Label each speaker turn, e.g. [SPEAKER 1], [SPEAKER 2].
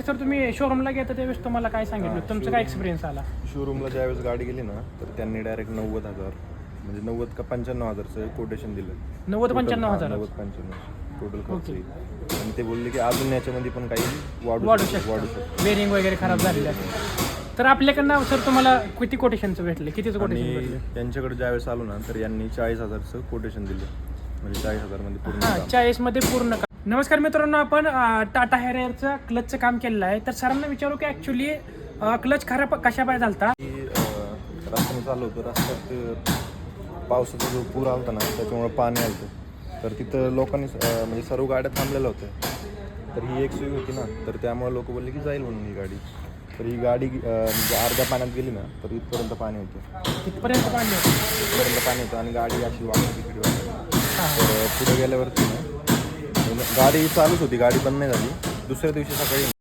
[SPEAKER 1] Sir तुम्ही शोरूमला गेता त्यावेळेस तुम्हाला काय सांगितलं, तुमचा काय एक्सपिरियन्स आला?
[SPEAKER 2] शोरूमला ज्यावेळेस गाडी गेली ना तर त्यांनी डायरेक्ट 90,000 म्हणजे 90 का 95,000चं कोटेशन दिलं.
[SPEAKER 1] 90-95,000
[SPEAKER 2] 90-95 टोटल खर्च येईल. आणि ते बोलले की अजून याच्यामध्ये पण काही
[SPEAKER 1] वाढू शकतो, वेरिंग वगैरे खराब झालेले असेल तर आपल्याकडनं सर तुम्हाला किती कोटेशनचं भेटले, कितीचं कोटेशन
[SPEAKER 2] आणि
[SPEAKER 1] भेटलं?
[SPEAKER 2] त्यांच्याकडे ज्यावेळेस आलो ना तर यांनी 40,000चं कोटेशन दिलं, म्हणजे 40,000 मध्ये पूर्ण
[SPEAKER 1] हां,
[SPEAKER 2] काम.
[SPEAKER 1] 40मध्ये पूर्ण का. नमस्कार मित्रांनो, आपण टाटा हॅरियरचं क्लचचं काम केलेलं आहे. तर सरांना विचारू की ॲक्च्युली क्लच खराब कशा पाय झालता?
[SPEAKER 2] की रस्त्याने चालू होतं, रस्त्यात पावसाचा जो पूर आला ना त्याच्यामुळे पाणी आलं होतं. तर तिथं लोकांनी म्हणजे सर्व गाड्या थांबलेल्या होत्या. तर ही एक सोय होती ना, तर त्यामुळे लोक बोलले की जाईल म्हणून ही गाडी. तर ही गाडी म्हणजे अर्ध्या पाण्यात गेली ना तर इथपर्यंत पाणी होतं,
[SPEAKER 1] तिथपर्यंत पाणी होतं.
[SPEAKER 2] इथपर्यंत पाणी होतं आणि गाडी अशी वाकडी तिकडे वाकडी. तर पुढे गेल्यावरती ना गाडी चालूच होती, गाडी बंद नाही झाली. दुसऱ्या दिवशी सकाळी